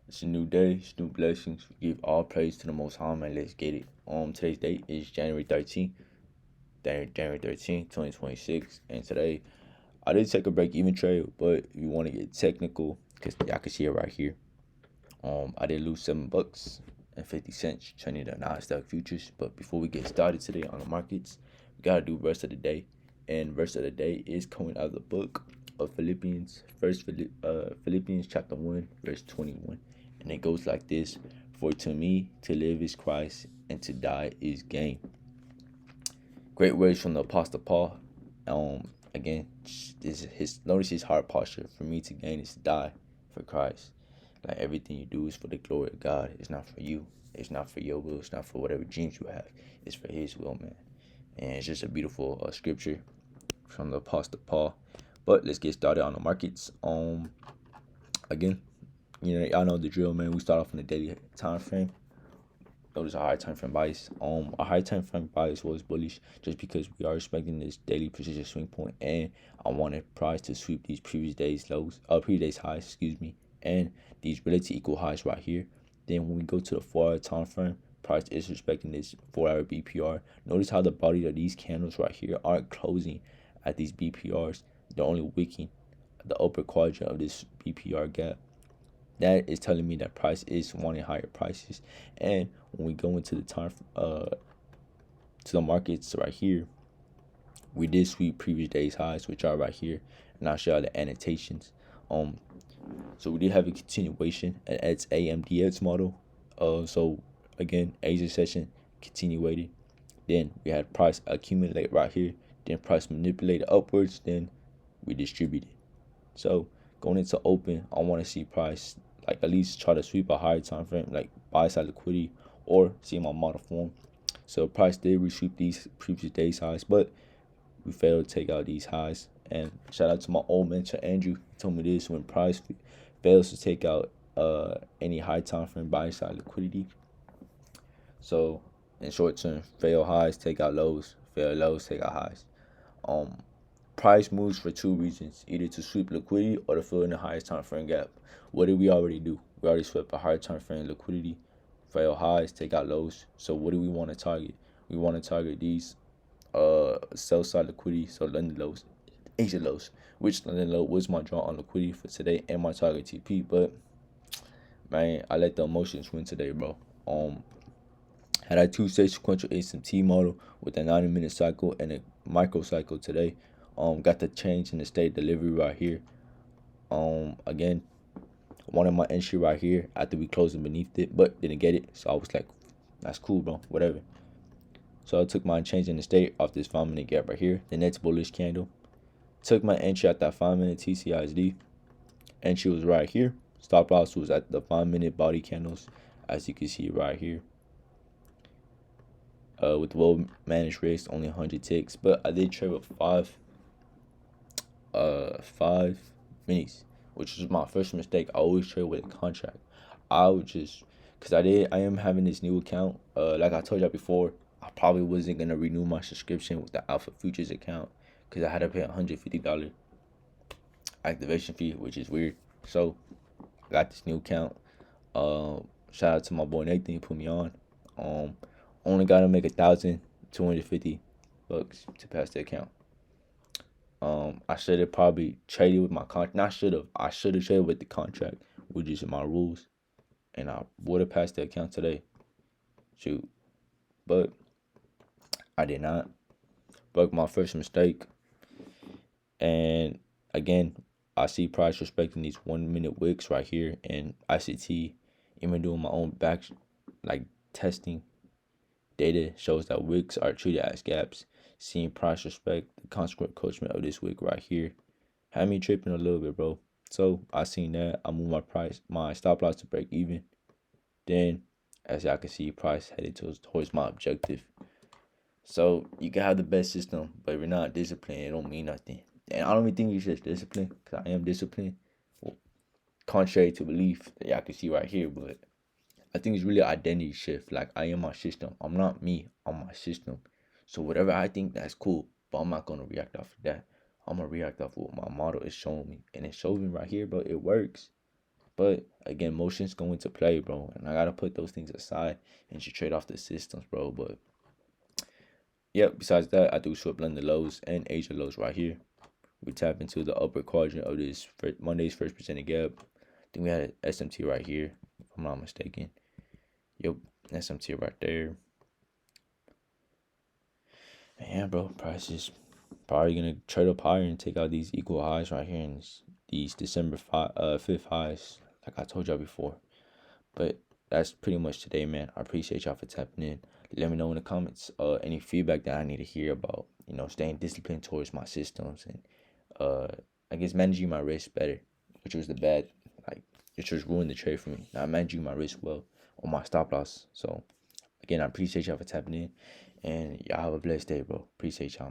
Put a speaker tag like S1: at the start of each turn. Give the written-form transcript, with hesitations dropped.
S1: It's a new day, it's new blessings. We give all praise to the Most High, man. Let's get it. Today's date is January 13th, 2026. And today, I did take a break even trade, but if you want to get technical, because y'all can see it right here. I did lose $7.50 trading the Nasdaq futures. But before we get started today on the markets, we gotta do verse of the day. And verse of the day is coming out of the book of Philippians, Philippians chapter 1, verse 21. And it goes like this: For to me to live is Christ, and to die is gain. Great words from the Apostle Paul. Again, notice his heart posture. For me to gain is to die for Christ. Like everything you do is for the glory of God. It's not for you. It's not for your will. It's not for whatever dreams you have. It's for His will, man. And it's just a beautiful scripture from the Apostle Paul. But let's get started on the markets. Again, y'all know the drill, man. We start off in the daily time frame. Notice a high time frame bias. A high time frame bias was bullish just because we are expecting this daily precision swing point, and I wanted price to sweep these previous days highs, and these relative equal highs right here. Then when we go to the 4-hour time frame, price is respecting this 4-hour BPR. Notice how the body of these candles right here aren't closing at these BPRs. They're only wicking the upper quadrant of this BPR gap. That is telling me that price is wanting higher prices. And when we go into the time to the markets right here, we did sweep previous day's highs, which are right here, and I'll show you the annotations. So we did have a continuation at its AMDX model. So again, Asia session continuated. Then we had price accumulate right here. Then price manipulated upwards. Then we distributed. So going into open, I want to see price like at least try to sweep a higher time frame, like buy side liquidity, or see my model form. So price did resweep these previous day's highs, but we failed to take out these highs. And shout out to my old mentor Andrew. He told me this: when price fails to take out any high time frame buy side liquidity. So in short term, fail highs, take out lows, fail lows, take out highs. Price moves for two reasons: either to sweep liquidity or to fill in the highest time frame gap. What did we already do? We already swept a higher time frame liquidity, fail highs, take out lows. So what do we want to target? We want to target these sell side liquidity, so London lows, Asia lows, which London low was my draw on liquidity for today and my target TP. But man, I let the emotions win today, bro. Had I two-stage sequential ASMT model with a 90-minute cycle and a microcycle today. Got the change in the state delivery right here. Again, wanted my entry right here after we closed beneath it, but didn't get it. So I was like, that's cool, bro, whatever. So I took my change in the state off this 5-minute gap right here, the next bullish candle. Took my entry at that 5-minute TCISD. Entry was right here. Stop loss was at the 5-minute body candles, as you can see right here. With well managed risk, only 100 ticks, but I did trade with five minis, which was my first mistake. I always trade with a contract. I would just, cause I am having this new account. Like I told y'all before, I probably wasn't gonna renew my subscription with the Alpha Futures account, cause I had to pay $150 activation fee, which is weird. So I got this new account. Shout out to my boy Nathan, he put me on. Only gotta make $1,250 to pass the account. I should have probably traded with my contract. Not should have. I should have traded with the contract, which is my rules, and I would have passed the account today. Shoot, but I did not. Broke my first mistake, and again, I see price respecting these 1-minute wicks right here, and ICT, even doing my own back, like testing. Data shows that wicks are treated as gaps. Seeing price respect the consequent coachment of this wick right here had me tripping a little bit, bro. So I seen that. I moved my stop loss to break even. Then, as y'all can see, price headed towards my objective. So you can have the best system, but if you're not disciplined, it don't mean nothing. And I don't even think you should discipline, because I am disciplined. Well, contrary to belief that y'all can see right here, but I think it's really an identity shift. Like, I am my system. I'm not me. I'm my system. So whatever I think, that's cool. But I'm not gonna react off of that. I'm gonna react off of what my model is showing me. And it shows me right here, bro. It works. But again, motions go into play, bro, and I gotta put those things aside and just trade off the systems, bro. But yeah, besides that, I do short blend the lows and Asia lows right here. We tap into the upper quadrant of this Monday's first presented gap. I think we had an SMT right here, if I'm not mistaken. Yep, SMT right there. And yeah, bro, price is probably gonna trade up higher and take out these equal highs right here and these December 5th highs, like I told y'all before. But that's pretty much today, man. I appreciate y'all for tapping in. Let me know in the comments any feedback that I need to hear about, staying disciplined towards my systems and I guess managing my risk better, which was the bad, like it just ruined the trade for me. Now managing my risk well on my stop loss. So again, I appreciate y'all for tapping in, and y'all have a blessed day, bro. Appreciate y'all.